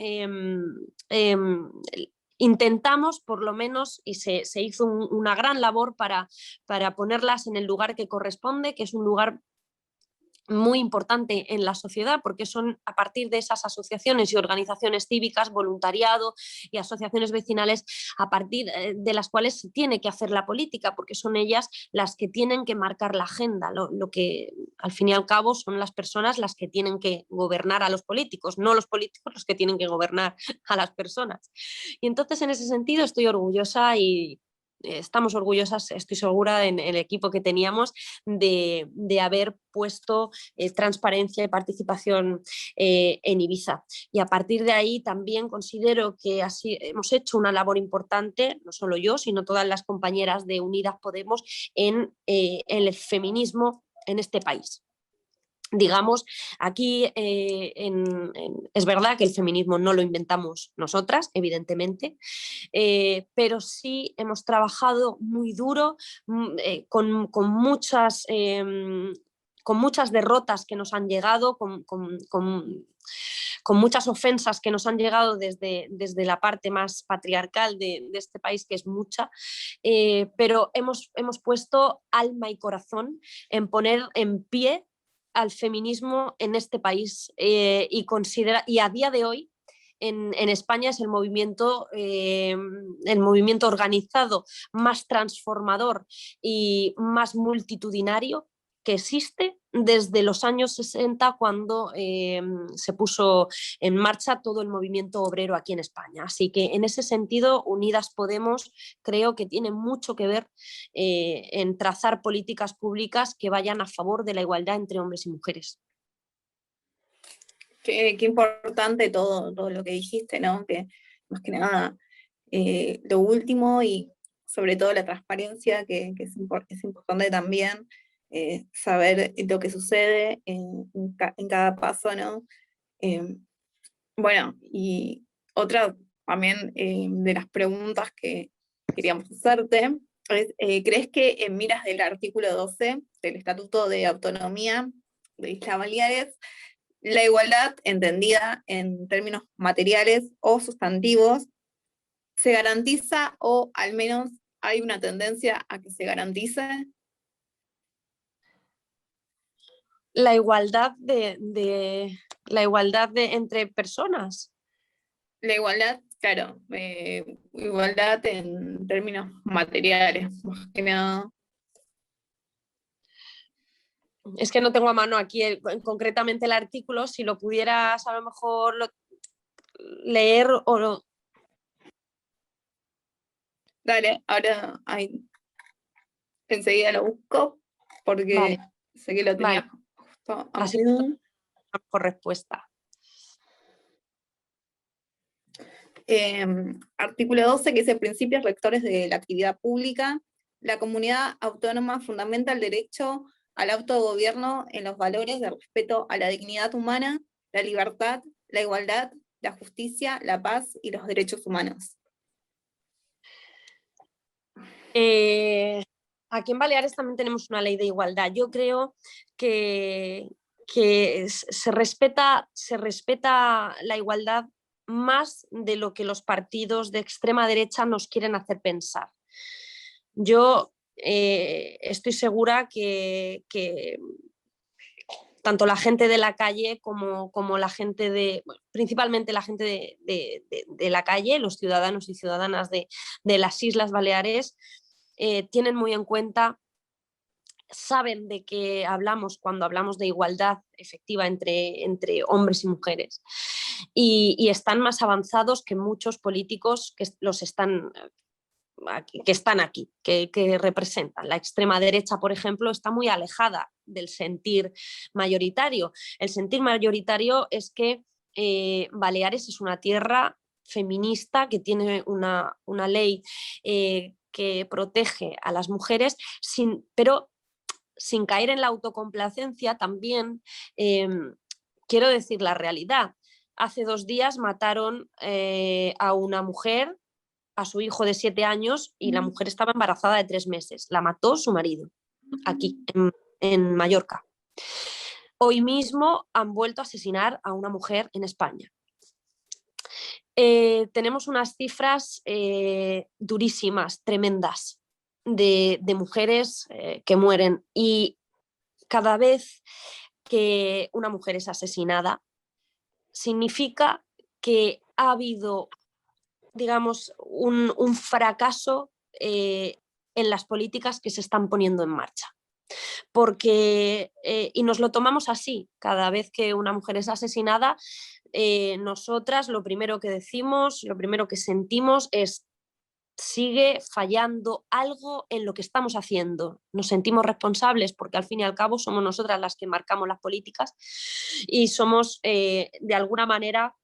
intentamos por lo menos, y se hizo una gran labor para ponerlas en el lugar que corresponde, que es un lugar muy importante en la sociedad, porque son a partir de esas asociaciones y organizaciones cívicas, voluntariado y asociaciones vecinales, a partir de las cuales se tiene que hacer la política, porque son ellas las que tienen que marcar la agenda, lo que al fin y al cabo son las personas las que tienen que gobernar a los políticos, no los políticos los que tienen que gobernar a las personas. Y entonces, en ese sentido, estoy orgullosa y estamos orgullosas, estoy segura, en el equipo que teníamos de haber puesto transparencia y participación en Ibiza. Y a partir de ahí también considero que así hemos hecho una labor importante, no solo yo, sino todas las compañeras de Unidas Podemos en el feminismo en este país. Digamos, aquí es verdad que el feminismo no lo inventamos nosotras, evidentemente, pero sí hemos trabajado muy duro, con muchas derrotas que nos han llegado, con muchas ofensas que nos han llegado desde la parte más patriarcal de este país, que es mucha, pero hemos puesto alma y corazón en poner en pie al feminismo en este país, y a día de hoy en España es el movimiento organizado más transformador y más multitudinario que existe desde los años 60, cuando se puso en marcha todo el movimiento obrero aquí en España. Así que en ese sentido, Unidas Podemos creo que tiene mucho que ver en trazar políticas públicas que vayan a favor de la igualdad entre hombres y mujeres. Qué importante todo lo que dijiste, ¿no? Que más que nada lo último, y sobre todo la transparencia, que es importante también, saber lo que sucede en cada paso, ¿no? Bueno, y otra también de las preguntas que queríamos hacerte es, ¿crees que en miras del artículo 12 del Estatuto de Autonomía de Islas Baleares, la igualdad entendida en términos materiales o sustantivos se garantiza, o al menos hay una tendencia a que se garantice? La igualdad entre personas. La igualdad, claro, igualdad en términos materiales, más que nada. Es que no tengo a mano aquí concretamente el artículo, si lo pudieras a lo mejor leer o Dale, ahora enseguida lo busco porque Vale, sé que lo vale. tenía justo a Así mano. por respuesta. Artículo 12, que dice principios rectores de la actividad pública. La comunidad autónoma fundamenta el derecho al autogobierno en los valores de respeto a la dignidad humana, la libertad, la igualdad, la justicia, la paz y los derechos humanos. Aquí en Baleares también tenemos una ley de igualdad. Yo creo que se respeta la igualdad más de lo que los partidos de extrema derecha nos quieren hacer pensar. Yo estoy segura que tanto la gente de la calle como la gente bueno, principalmente la gente de la calle, los ciudadanos y ciudadanas de las Islas Baleares, tienen muy en cuenta, saben de qué hablamos cuando hablamos de igualdad efectiva entre hombres y mujeres, y están más avanzados que muchos políticos que están aquí, que representan. La extrema derecha, por ejemplo, está muy alejada del sentir mayoritario. El sentir mayoritario es que Baleares es una tierra feminista que tiene una ley que protege a las mujeres, pero sin caer en la autocomplacencia también. Quiero decir la realidad. Hace 2 días mataron a una mujer, a su hijo de 7 años, y la mujer estaba embarazada de 3 meses. La mató su marido, aquí, en Mallorca. Hoy mismo han vuelto a asesinar a una mujer en España. Tenemos unas cifras durísimas, tremendas, de mujeres que mueren, y cada vez que una mujer es asesinada significa que ha habido, digamos, un fracaso en las políticas que se están poniendo en marcha. Porque, y nos lo tomamos así, cada vez que una mujer es asesinada, nosotras lo primero que decimos, lo primero que sentimos es: sigue fallando algo en lo que estamos haciendo. Nos sentimos responsables porque al fin y al cabo somos nosotras las que marcamos las políticas, y somos de alguna manera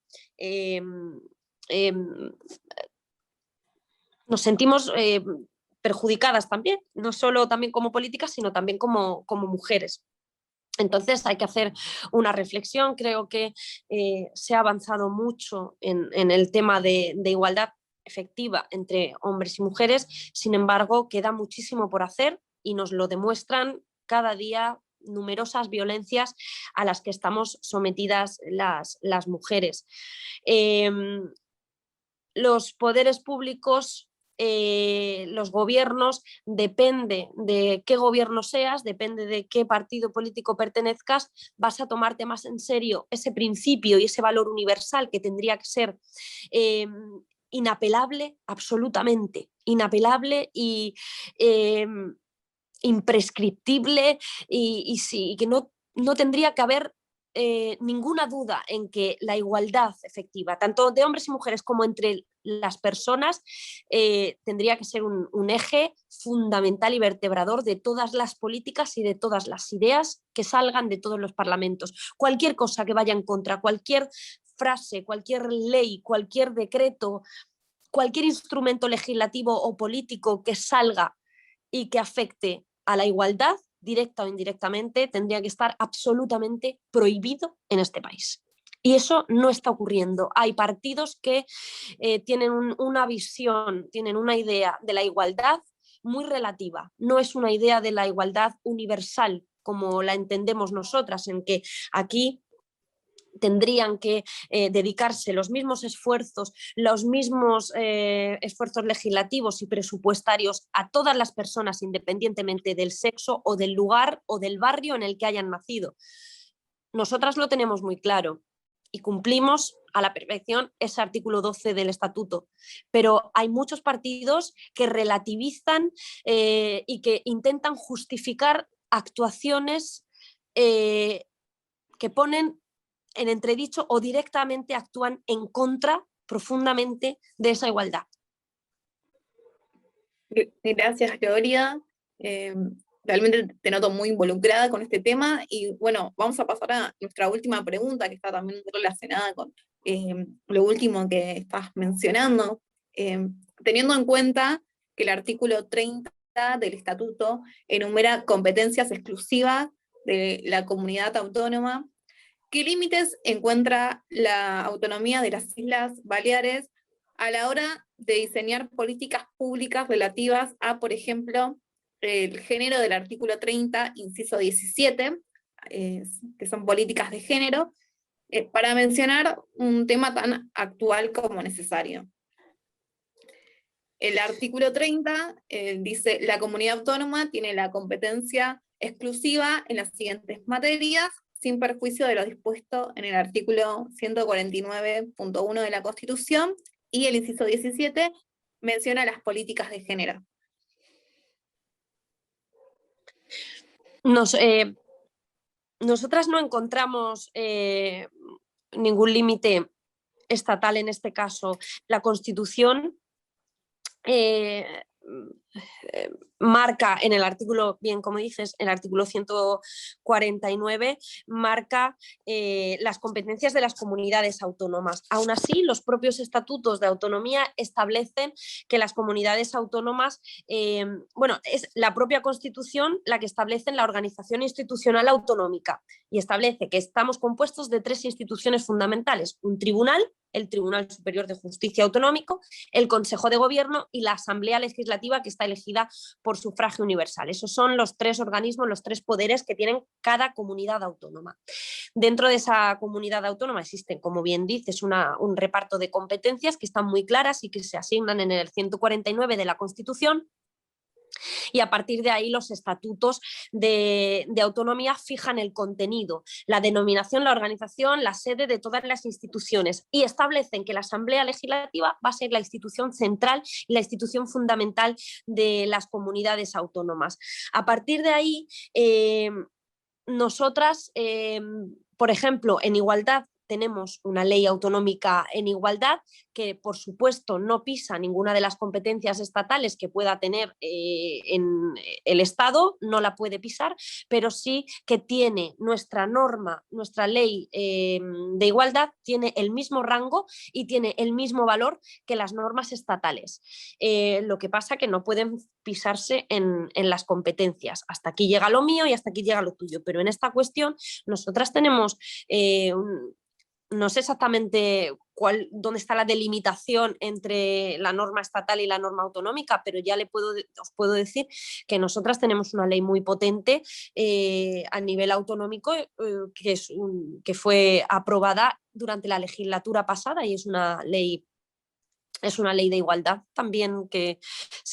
nos sentimos perjudicadas también, no solo también como políticas, sino también como mujeres. Entonces hay que hacer una reflexión. Creo que se ha avanzado mucho en el tema de igualdad efectiva entre hombres y mujeres. Sin embargo, queda muchísimo por hacer, y nos lo demuestran cada día numerosas violencias a las que estamos sometidas las mujeres. Los poderes públicos, los gobiernos, depende de qué gobierno seas, depende de qué partido político pertenezcas, vas a tomarte más en serio ese principio y ese valor universal que tendría que ser inapelable, absolutamente inapelable y imprescriptible, y que no tendría que haber ninguna duda en que la igualdad efectiva, tanto de hombres y mujeres como entre las personas, tendría que ser un eje fundamental y vertebrador de todas las políticas y de todas las ideas que salgan de todos los parlamentos. Cualquier cosa que vaya en contra, cualquier frase, cualquier ley, cualquier decreto, cualquier instrumento legislativo o político que salga y que afecte a la igualdad, directa o indirectamente, tendría que estar absolutamente prohibido en este país. Y eso no está ocurriendo. Hay partidos que tienen una visión, tienen una idea de la igualdad muy relativa. No es una idea de la igualdad universal como la entendemos nosotras, en que aquí tendrían que dedicarse los mismos esfuerzos, los mismos esfuerzos legislativos y presupuestarios a todas las personas, independientemente del sexo o del lugar o del barrio en el que hayan nacido. Nosotras lo tenemos muy claro y cumplimos a la perfección ese artículo 12 del estatuto, pero hay muchos partidos que relativizan y que intentan justificar actuaciones que ponen en entredicho o directamente actúan en contra profundamente de esa igualdad. Gracias, Gloria. Realmente te noto muy involucrada con este tema y bueno, vamos a pasar a nuestra última pregunta que está también muy relacionada con lo último que estás mencionando. Teniendo en cuenta que el artículo 30 del Estatuto enumera competencias exclusivas de la comunidad autónoma, ¿qué límites encuentra la autonomía de las Islas Baleares a la hora de diseñar políticas públicas relativas a, por ejemplo, el género del artículo 30, inciso 17, que son políticas de género, para mencionar un tema tan actual como necesario? El artículo 30 dice: la comunidad autónoma tiene la competencia exclusiva en las siguientes materias, sin perjuicio de lo dispuesto en el artículo 149.1 de la Constitución, y el inciso 17 menciona las políticas de género. Nosotras no encontramos ningún límite estatal en este caso. La Constitución marca en el artículo, bien como dices, el artículo 149 marca las competencias de las comunidades autónomas. Aún así, los propios estatutos de autonomía establecen que las comunidades autónomas, es la propia Constitución la que establece la organización institucional autonómica y establece que estamos compuestos de 3 instituciones fundamentales: un tribunal, el Tribunal Superior de Justicia Autonómico, el Consejo de Gobierno y la Asamblea Legislativa, que está elegida por sufragio universal. Esos son los 3 organismos, los 3 poderes que tienen cada comunidad autónoma. Dentro de esa comunidad autónoma existen, como bien dices, un reparto de competencias que están muy claras y que se asignan en el 149 de la Constitución. Y a partir de ahí los estatutos de autonomía fijan el contenido, la denominación, la organización, la sede de todas las instituciones y establecen que la Asamblea Legislativa va a ser la institución central y la institución fundamental de las comunidades autónomas. A partir de ahí, nosotras, por ejemplo, en igualdad tenemos una ley autonómica en igualdad que, por supuesto, no pisa ninguna de las competencias estatales que pueda tener en el Estado, no la puede pisar, pero sí que tiene nuestra norma, nuestra ley de igualdad, tiene el mismo rango y tiene el mismo valor que las normas estatales. Lo que pasa que no pueden pisarse en las competencias. Hasta aquí llega lo mío y hasta aquí llega lo tuyo, pero en esta cuestión nosotras tenemos no sé exactamente dónde está la delimitación entre la norma estatal y la norma autonómica, pero ya os puedo decir que nosotras tenemos una ley muy potente a nivel autonómico que fue aprobada durante la legislatura pasada y es una ley de igualdad también que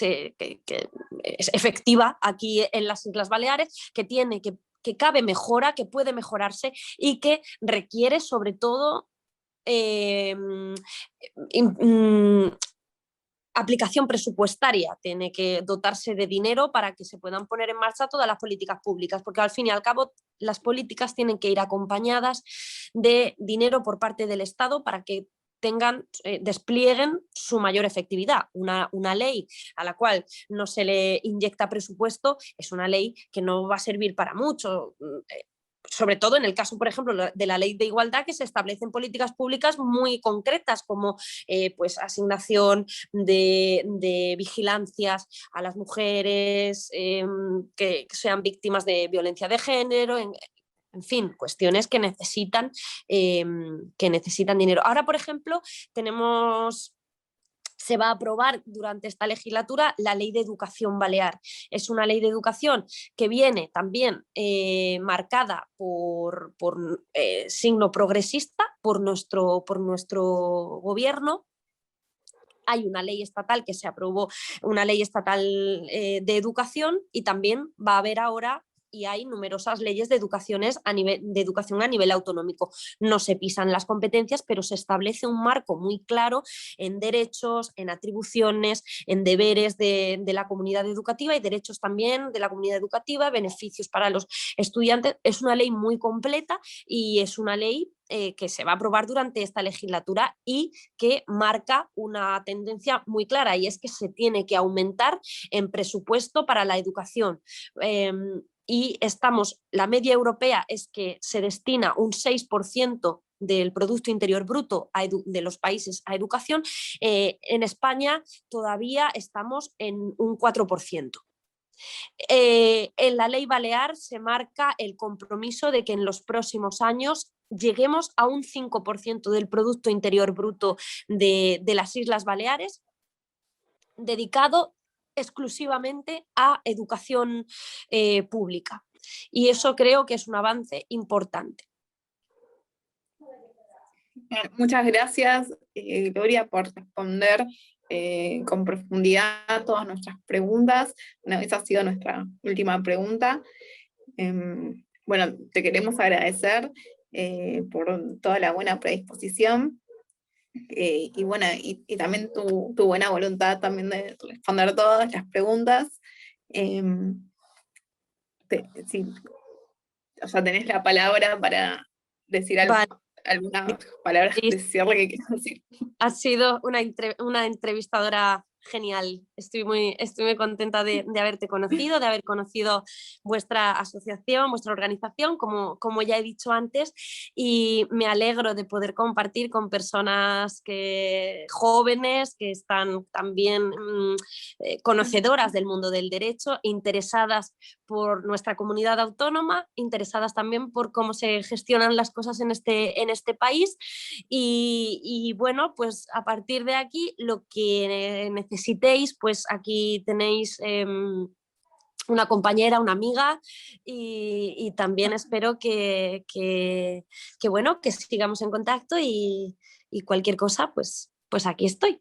es efectiva aquí en las Islas Baleares, que cabe mejora, que puede mejorarse y que requiere sobre todo aplicación presupuestaria. Tiene que dotarse de dinero para que se puedan poner en marcha todas las políticas públicas, porque al fin y al cabo las políticas tienen que ir acompañadas de dinero por parte del Estado para que desplieguen su mayor efectividad. Una ley a la cual no se le inyecta presupuesto es una ley que no va a servir para mucho. Sobre todo en el caso, por ejemplo, de la ley de igualdad, que se establecen políticas públicas muy concretas como pues asignación de vigilancias a las mujeres que sean víctimas de violencia de género, en fin, cuestiones que necesitan dinero. Ahora, por ejemplo, se va a aprobar durante esta legislatura la Ley de Educación Balear. Es una ley de educación que viene también marcada por signo progresista por nuestro gobierno. Hay una ley estatal que se aprobó, una ley estatal de educación, y también va a haber ahora y hay numerosas leyes de educación a nivel autonómico. No se pisan las competencias, pero se establece un marco muy claro en derechos, en atribuciones, en deberes de la comunidad educativa y derechos también de la comunidad educativa, beneficios para los estudiantes. Es una ley muy completa y es una ley que se va a aprobar durante esta legislatura y que marca una tendencia muy clara, y es que se tiene que aumentar en presupuesto para la educación. Y la media europea es que se destina un 6% del Producto Interior Bruto de los países a educación. En España todavía estamos en un 4%. En la ley balear se marca el compromiso de que en los próximos años lleguemos a un 5% del Producto Interior Bruto de las Islas Baleares dedicado exclusivamente a educación pública. Y eso creo que es un avance importante. Muchas gracias, Gloria, por responder con profundidad a todas nuestras preguntas. Esa ha sido nuestra última pregunta. Bueno, te queremos agradecer por toda la buena predisposición y bueno, y también tu buena voluntad también de responder todas las preguntas. Sí, o sea, tenés la palabra para decir algo. Vale. Algunas palabras de cierre que quieras decir. Has sido una entrevistadora genial. Estoy muy contenta de haberte conocido, de haber conocido vuestra asociación, vuestra organización, como ya he dicho antes, y me alegro de poder compartir con personas jóvenes que están también conocedoras del mundo del derecho, interesadas por nuestra comunidad autónoma, interesadas también por cómo se gestionan las cosas en este país, y bueno, pues a partir de aquí lo que necesitéis, pues aquí tenéis una compañera, una amiga, y también espero que bueno, que sigamos en contacto, y cualquier cosa, pues aquí estoy.